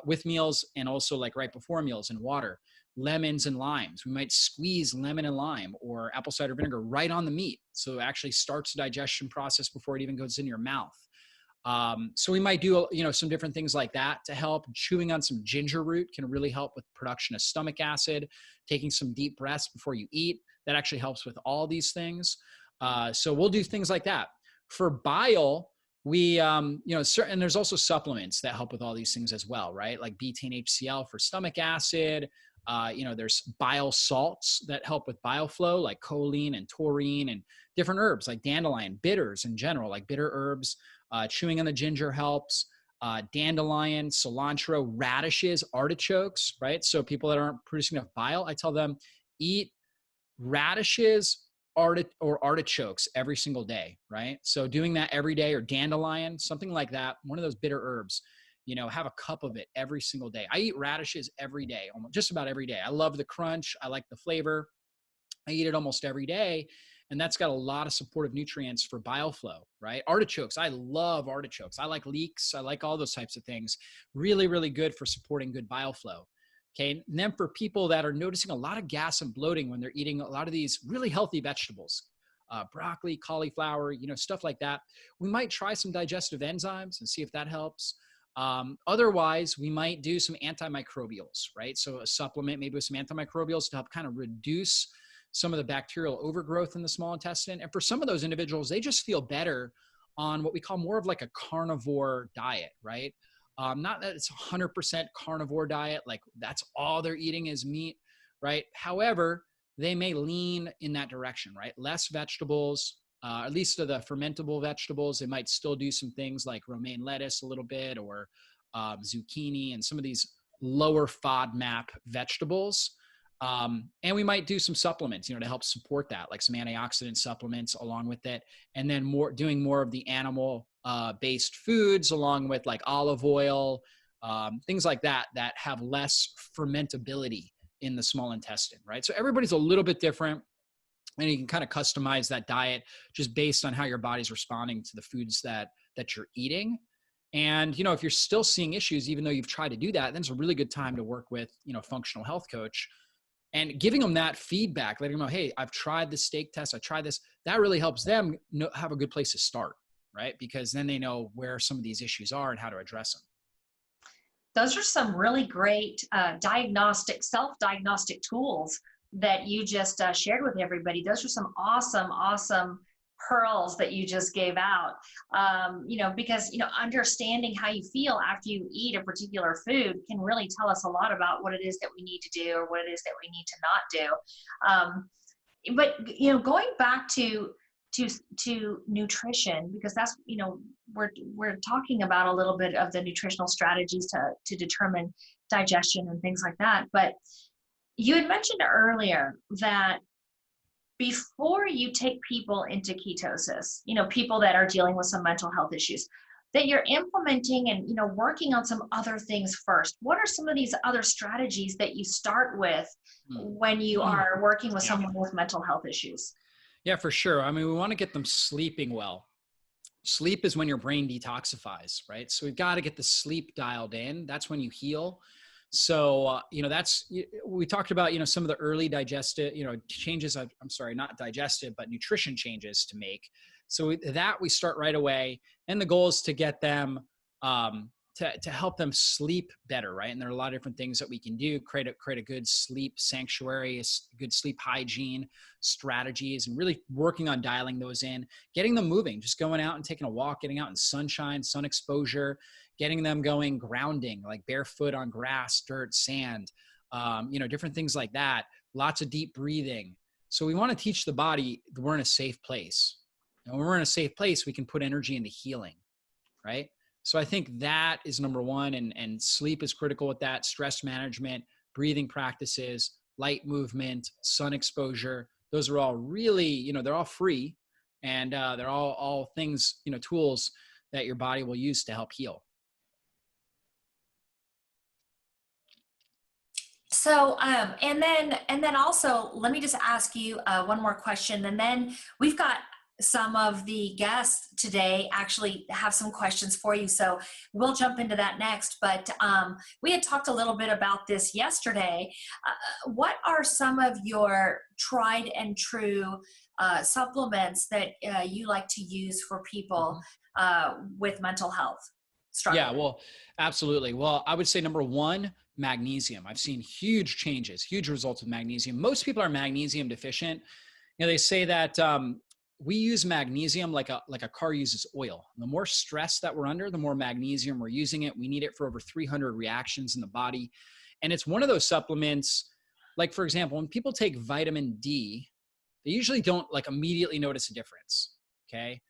with meals, and also like right before meals in water, lemons and limes. We might squeeze lemon and lime or apple cider vinegar right on the meat. So it actually starts the digestion process before it even goes in your mouth. So we might do, some different things like that to help. Chewing on some ginger root can really help with production of stomach acid. Taking some deep breaths before you eat, that actually helps with all these things. So we'll do things like that. For bile, we, certain, there's also supplements that help with all these things as well, right? Like betaine HCl for stomach acid. There's bile salts that help with bile flow, like choline and taurine, and different herbs like dandelion, bitters in general, like bitter herbs. Chewing on the ginger helps. Dandelion, cilantro, radishes, artichokes, right? So people that aren't producing enough bile, I tell them eat radishes or artichokes every single day, right? So doing that every day, or dandelion, something like that, one of those bitter herbs, have a cup of it every single day. I eat radishes every day, almost just about every day. I love the crunch. I like the flavor. I eat it almost every day. And that's got a lot of supportive nutrients for bile flow, right? Artichokes. I love artichokes. I like leeks. I like all those types of things. Really, really good for supporting good bile flow. Okay. And then for people that are noticing a lot of gas and bloating when they're eating a lot of these really healthy vegetables, broccoli, cauliflower, stuff like that, we might try some digestive enzymes and see if that helps. Otherwise, we might do some antimicrobials, right? So a supplement maybe with some antimicrobials to help kind of reduce some of the bacterial overgrowth in the small intestine. And for some of those individuals, they just feel better on what we call more of like a carnivore diet, right? Not that it's 100% carnivore diet, like that's all they're eating is meat, right? However, they may lean in that direction, right? Less vegetables, at least of the fermentable vegetables. They might still do some things like romaine lettuce a little bit, or zucchini, and some of these lower FODMAP vegetables. And we might do some supplements, to help support that, like some antioxidant supplements along with it. And then doing more of the animal based foods along with like olive oil, things like that have less fermentability in the small intestine, right? So everybody's a little bit different, and you can kind of customize that diet just based on how your body's responding to the foods that you're eating. And, if you're still seeing issues, even though you've tried to do that, then it's a really good time to work with, a functional health coach. And giving them that feedback, letting them know, hey, I've tried this steak test, I tried this, that really helps them have a good place to start, right? Because then they know where some of these issues are and how to address them. those are some really great self-diagnostic tools that you just shared with everybody. Those are some awesome pearls that you just gave out. Because, understanding how you feel after you eat a particular food can really tell us a lot about what it is that we need to do or what it is that we need to not do. But going back to nutrition, because that's, we're talking about a little bit of the nutritional strategies to determine digestion and things like that. But you had mentioned earlier that before you take people into ketosis, people that are dealing with some mental health issues, that you're implementing and, working on some other things first. What are some of these other strategies that you start with when you are working with someone with mental health issues? Yeah, for sure. I mean, we want to get them sleeping well. Sleep is when your brain detoxifies, right? So we've got to get the sleep dialed in. That's when you heal. So, we talked about, some of the early digestive, changes, not digestive, but nutrition changes to make. So we start right away. And the goal is to get them, to help them sleep better, right? And there are a lot of different things that we can do, create a good sleep sanctuary, good sleep hygiene strategies, and really working on dialing those in, getting them moving, just going out and taking a walk, getting out in sunshine, sun exposure, getting them going, grounding, like barefoot on grass, dirt, sand, different things like that, lots of deep breathing. So we want to teach the body that we're in a safe place. And when we're in a safe place, we can put energy into healing, right? So I think that is number one, and sleep is critical with that. Stress management, breathing practices, light movement, sun exposure. Those are all really, they're all free, and they're all things, tools that your body will use to help heal. So, and then also, let me just ask you one more question, and then we've got some of the guests today actually have some questions for you. So we'll jump into that next. But we had talked a little bit about this yesterday. What are some of your tried and true supplements that you like to use for people with mental health struggles? Yeah, well, absolutely. Well, I would say number one, magnesium. I've seen huge changes, huge results with magnesium. Most people are magnesium deficient. They say that we use magnesium like a car uses oil. The more stress that we're under, the more magnesium we're using it. We need it for over 300 reactions in the body. And it's one of those supplements, like, for example, when people take vitamin D, they usually don't immediately notice a difference. Okay.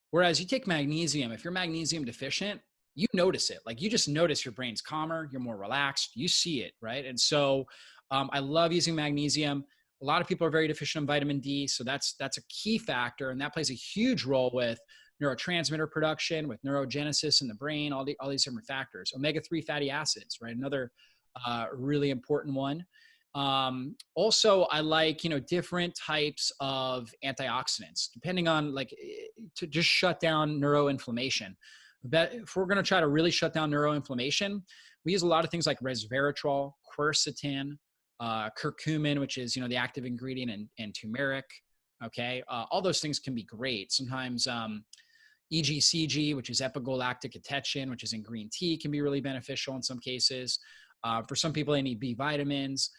Whereas you take magnesium, if you're magnesium deficient, you notice it. You just notice your brain's calmer, you're more relaxed, you see it, right? And so I love using magnesium. A lot of people are very deficient in vitamin D, so that's a key factor, and that plays a huge role with neurotransmitter production, with neurogenesis in the brain, all these different factors. Omega-3 fatty acids, right? Another really important one. Also, I like, different types of antioxidants, depending on to just shut down neuroinflammation. But if we're going to try to really shut down neuroinflammation, we use a lot of things like resveratrol, quercetin, curcumin, which is, the active ingredient in turmeric. Okay. All those things can be great. Sometimes, EGCG, which is epigalactic catechin, which is in green tea, can be really beneficial in some cases. For some people, they need B vitamins,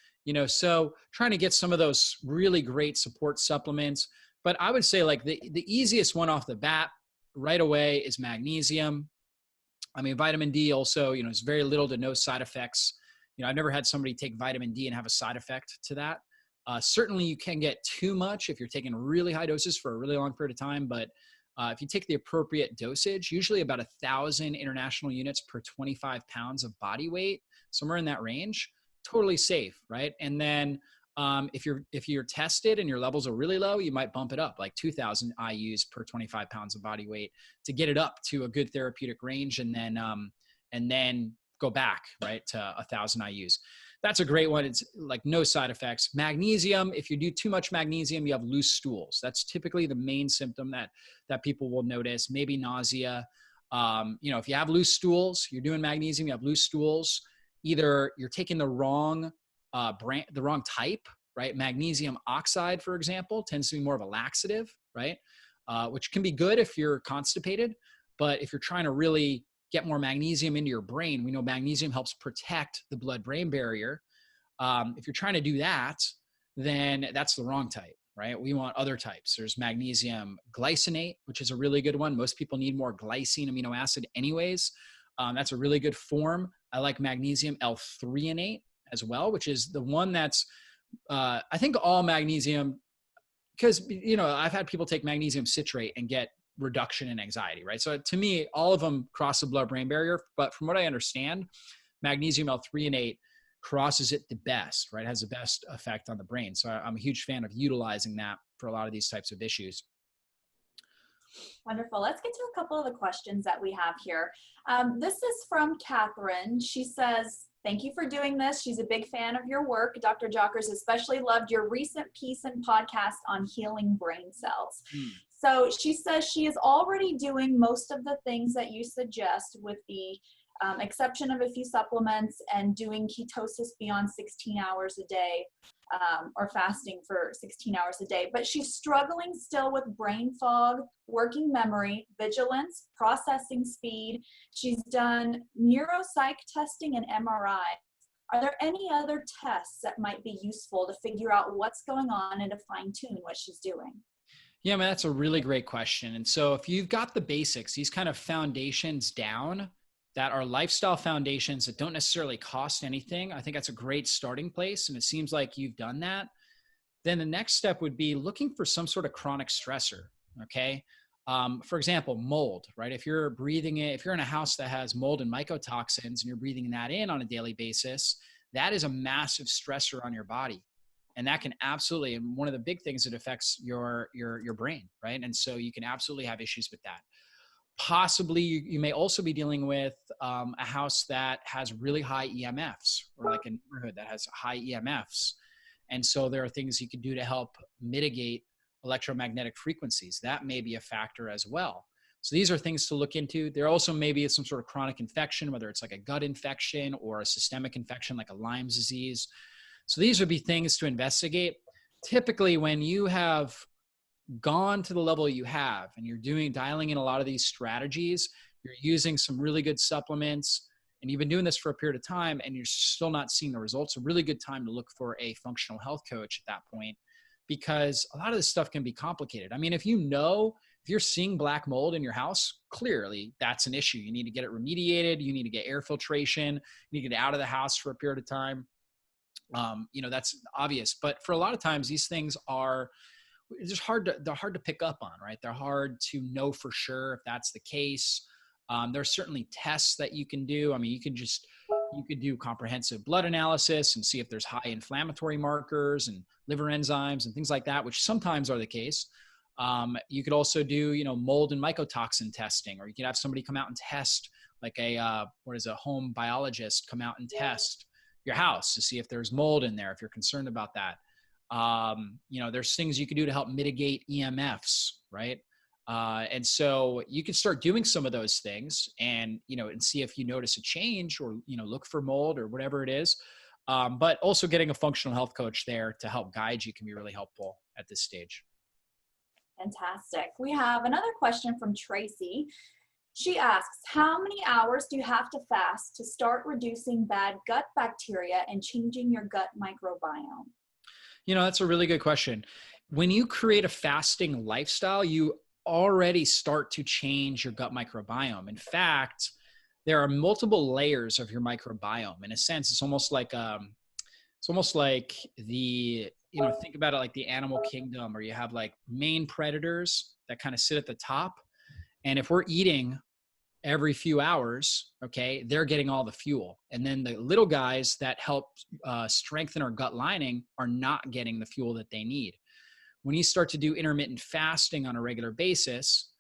so trying to get some of those really great support supplements. But I would say the easiest one off the bat right away is magnesium. I mean, vitamin D also, it's very little to no side effects. I've never had somebody take vitamin D and have a side effect to that. Certainly you can get too much if you're taking really high doses for a really long period of time. But if you take the appropriate dosage, usually about 1,000 international units per 25 pounds of body weight, somewhere in that range, totally safe, right? And then if you're tested and your levels are really low, you might bump it up 2,000 IUs per 25 pounds of body weight to get it up to a good therapeutic range, and then go back, right, to 1,000 IUs. That's a great one. It's no side effects. Magnesium, if you do too much magnesium, you have loose stools. That's typically the main symptom that people will notice. Maybe nausea. If you have loose stools, you're doing magnesium, you have loose stools, either you're taking the wrong the wrong type, right? Magnesium oxide, for example, tends to be more of a laxative, right? Which can be good if you're constipated, but if you're trying to really get more magnesium into your brain. We know magnesium helps protect the blood-brain barrier. If you're trying to do that, then that's the wrong type, right? We want other types. There's magnesium glycinate, which is a really good one. Most people need more glycine amino acid anyways. That's a really good form. I like magnesium L-threonate as well, which is the one that's, I think all magnesium, because, I've had people take magnesium citrate and get reduction in anxiety, right? So to me, all of them cross the blood-brain barrier, but from what I understand, magnesium L-threonate crosses it the best, right? Has the best effect on the brain. So I'm a huge fan of utilizing that for a lot of these types of issues. Wonderful. Let's get to a couple of the questions that we have here. This is from Catherine. She says, thank you for doing this. She's a big fan of your work. Dr. Jockers especially loved your recent piece and podcast on healing brain cells. So she says she is already doing most of the things that you suggest, with the exception of a few supplements, and doing ketosis beyond 16 hours a day, or fasting for 16 hours a day. But she's struggling still with brain fog, working memory, vigilance, processing speed. She's done neuropsych testing and MRI. Are there any other tests that might be useful to figure out what's going on and to fine tune what she's doing? Yeah, man, that's a really great question. And so if you've got the basics, these kind of foundations down, that are lifestyle foundations that don't necessarily cost anything, I think that's a great starting place. And it seems like you've done that. Then the next step would be looking for some sort of chronic stressor. Okay. For example, mold, right? If you're breathing it, if you're in a house that has mold and mycotoxins and you're breathing that in on a daily basis, that is a massive stressor on your body. And that can absolutely, and one of the big things that affects your brain, right? And so you can absolutely have issues with that. Possibly you may also be dealing with a house that has really high EMFs, or like a neighborhood that has high EMFs. And so there are things you can do to help mitigate electromagnetic frequencies. That may be a factor as well. So these are things to look into. There also may be some sort of chronic infection, whether it's like a gut infection or a systemic infection like a Lyme's disease. So these would be things to investigate. Typically, when you have gone to the level you have and you're dialing in a lot of these strategies, you're using some really good supplements, and you've been doing this for a period of time and you're still not seeing the results, a really good time to look for a functional health coach at that point, because a lot of this stuff can be complicated. I mean, if you're seeing black mold in your house, clearly that's an issue. You need to get it remediated. You need to get air filtration. You need to get out of the house for a period of time. That's obvious. But for a lot of times, these things are just they're hard to pick up on, right? They're hard to know for sure if that's the case. There are certainly tests that you can do. I mean, you could do comprehensive blood analysis and see if there's high inflammatory markers and liver enzymes and things like that, which sometimes are the case. You could also do, mold and mycotoxin testing, or you could have somebody come out and test, like a home biologist come out and test your house to see if there's mold in there, if you're concerned about that. There's things you can do to help mitigate EMFs, right? And so you can start doing some of those things and see if you notice a change, or, look for mold or whatever it is. But also getting a functional health coach there to help guide you can be really helpful at this stage. Fantastic. We have another question from Tracy. She asks, how many hours do you have to fast to start reducing bad gut bacteria and changing your gut microbiome? That's a really good question. When you create a fasting lifestyle, you already start to change your gut microbiome. In fact, there are multiple layers of your microbiome. In a sense, it's almost like think about it like the animal kingdom, where you have like main predators that kind of sit at the top. And if we're eating every few hours, okay, they're getting all the fuel. And then the little guys that help strengthen our gut lining are not getting the fuel that they need. When you start to do intermittent fasting on a regular basis,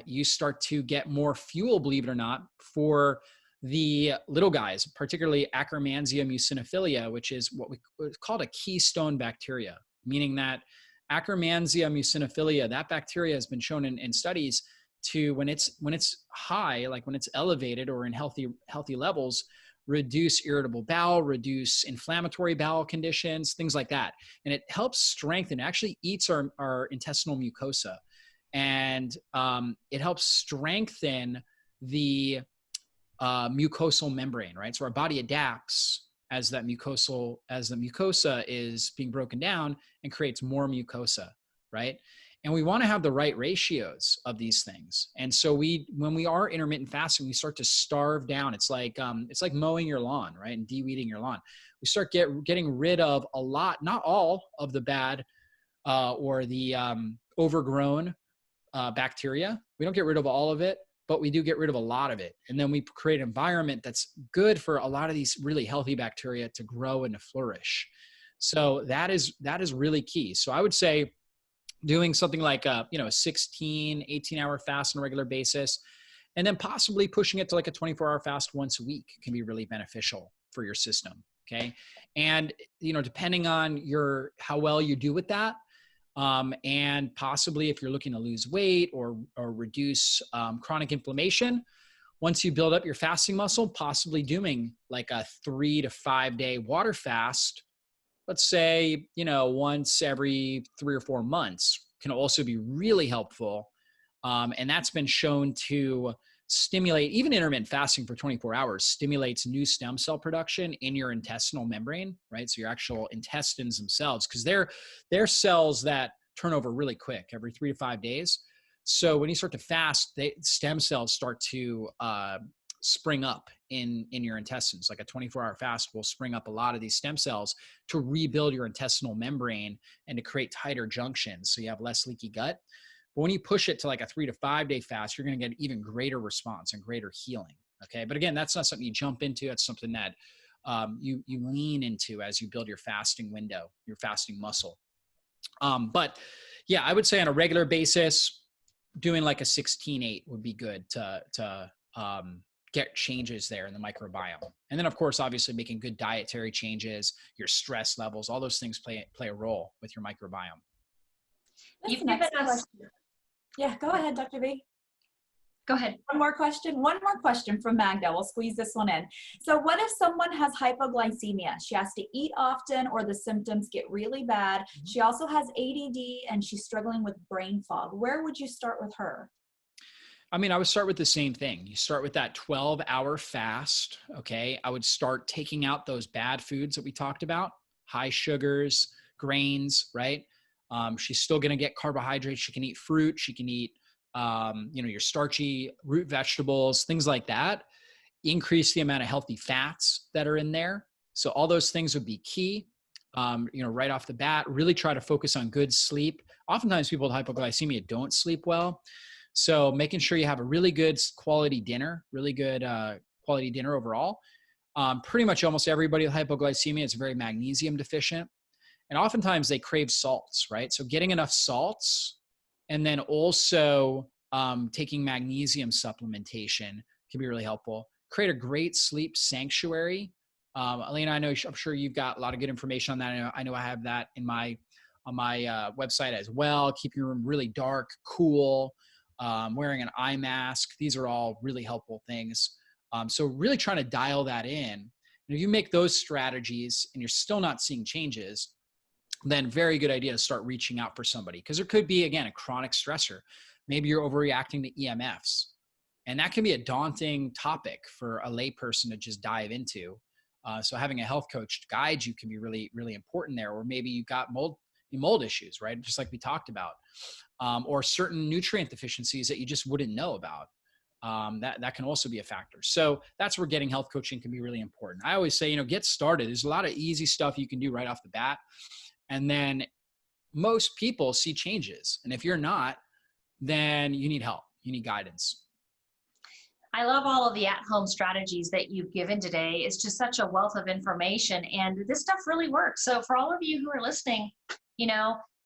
you start to get more fuel, believe it or not, for the little guys, particularly Akkermansia muciniphila, which is what's called a keystone bacteria, meaning that Akkermansia muciniphila, that bacteria has been shown in studies to, when it's high, like when it's elevated or in healthy levels, reduce irritable bowel, reduce inflammatory bowel conditions, things like that. And it helps strengthen, actually eats our intestinal mucosa. And it helps strengthen the mucosal membrane, right? So our body adapts as the mucosa is being broken down and creates more mucosa, right? And we want to have the right ratios of these things. And so when we are intermittent fasting, we start to starve down. It's like mowing your lawn, right? And de-weeding your lawn. We start getting rid of a lot, not all of the bad or the overgrown bacteria. We don't get rid of all of it, but we do get rid of a lot of it. And then we create an environment that's good for a lot of these really healthy bacteria to grow and to flourish. So that is really key. So I would say doing something like a 16, 18-hour fast on a regular basis, and then possibly pushing it to like a 24-hour fast once a week can be really beneficial for your system. Okay. And, depending on how well you do with that, and possibly if you're looking to lose weight or reduce chronic inflammation, once you build up your fasting muscle, possibly doing like a 3 to 5 day water fast, let's say, once every 3 or 4 months, can also be really helpful. And that's been shown to stimulate, even intermittent fasting for 24 hours stimulates new stem cell production in your intestinal membrane, right? So your actual intestines themselves, because they're cells that turn over really quick every 3 to 5 days. So when you start to fast, stem cells start to spring up in your intestines. Like a 24-hour fast will spring up a lot of these stem cells to rebuild your intestinal membrane and to create tighter junctions so you have less leaky gut. But when you push it to like a 3 to 5 day fast, you're going to get even greater response and greater healing. Okay. But again, that's not something you jump into. It's something that you lean into as you build your fasting window, your fasting muscle. But yeah, I would say on a regular basis, doing like a 16-8 would be good to get changes there in the microbiome. And then of course, obviously making good dietary changes, your stress levels, all those things play a role with your microbiome. You've given us. Yeah, go ahead, Dr. B. Go ahead. One more question from Magda. We'll squeeze this one in. So what if someone has hypoglycemia? She has to eat often or the symptoms get really bad. She also has ADD and she's struggling with brain fog. Where would you start with her? I mean, I would start with the same thing. You start with that 12-hour fast, okay? I would start taking out those bad foods that we talked about, high sugars, grains, right? She's still going to get carbohydrates. She can eat fruit. She can eat, your starchy root vegetables, things like that. Increase the amount of healthy fats that are in there. So all those things would be key. Right off the bat, really try to focus on good sleep. Oftentimes people with hypoglycemia don't sleep well. So making sure you have a really good quality dinner, quality dinner overall. Pretty much almost everybody with hypoglycemia is very magnesium deficient. And oftentimes they crave salts, right? So getting enough salts and then also taking magnesium supplementation can be really helpful. Create a great sleep sanctuary. Elena, I'm sure you've got a lot of good information on that. I know I have that on my website as well. Keep your room really dark, cool, wearing an eye mask. These are all really helpful things. So really trying to dial that in. And if you make those strategies and you're still not seeing changes, then very good idea to start reaching out for somebody, because there could be, again, a chronic stressor. Maybe you're overreacting to EMFs, and that can be a daunting topic for a layperson to just dive into. So having a health coach to guide you can be really, really important there. Or maybe you've got mold issues, right? Just like we talked about, or certain nutrient deficiencies that you just wouldn't know about. That can also be a factor. So that's where getting health coaching can be really important. I always say, get started. There's a lot of easy stuff you can do right off the bat. And then most people see changes. And if you're not, then you need help. You need guidance. I love all of the at-home strategies that you've given today. It's just such a wealth of information, and this stuff really works. So for all of you who are listening,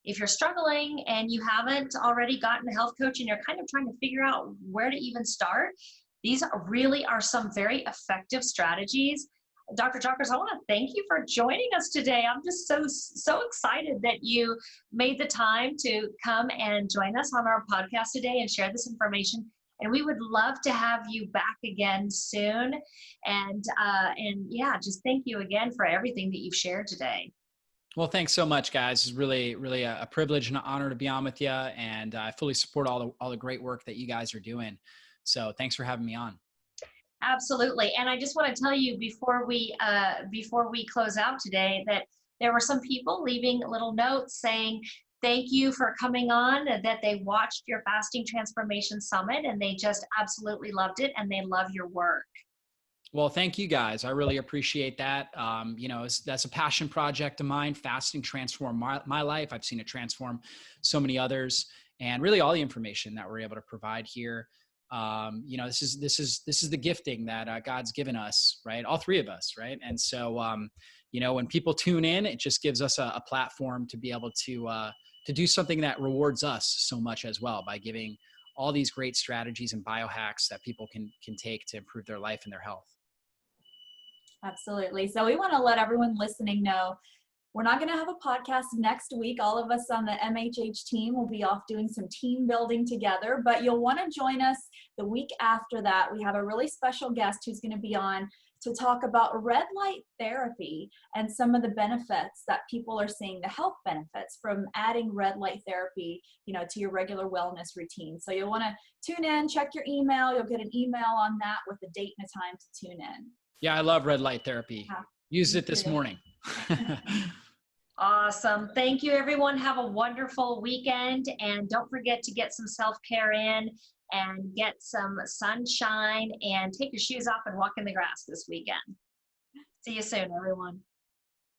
if you're struggling and you haven't already gotten a health coach and you're kind of trying to figure out where to even start, these really are some very effective strategies. Dr. Jockers, I want to thank you for joining us today. I'm just so excited that you made the time to come and join us on our podcast today and share this information. And we would love to have you back again soon. And yeah, just thank you again for everything that you've shared today. Well, thanks so much, guys. It's really, really a privilege and an honor to be on with you. And I fully support all the great work that you guys are doing. So thanks for having me on. Absolutely. And I just want to tell you before we close out today that there were some people leaving little notes saying thank you for coming on, that they watched your Fasting Transformation Summit and they just absolutely loved it and they love your work. Well, thank you guys. I really appreciate that. That's a passion project of mine. Fasting transformed my life. I've seen it transform so many others, and really all the information that we're able to provide here. This is the gifting that God's given us, right? All three of us, right? And so, when people tune in, it just gives us a platform to be able to do something that rewards us so much as well, by giving all these great strategies and biohacks that people can take to improve their life and their health. Absolutely. So we want to let everyone listening know we're not going to have a podcast next week. All of us on the MHH team will be off doing some team building together, but you'll want to join us the week after that. We have a really special guest who's going to be on to talk about red light therapy and some of the benefits that people are seeing, the health benefits from adding red light therapy, to your regular wellness routine. So you'll want to tune in, check your email. You'll get an email on that with a date and a time to tune in. Yeah, I love red light therapy. Used it this morning. Awesome. Thank you, everyone. Have a wonderful weekend. And don't forget to get some self-care in and get some sunshine and take your shoes off and walk in the grass this weekend. See you soon, everyone.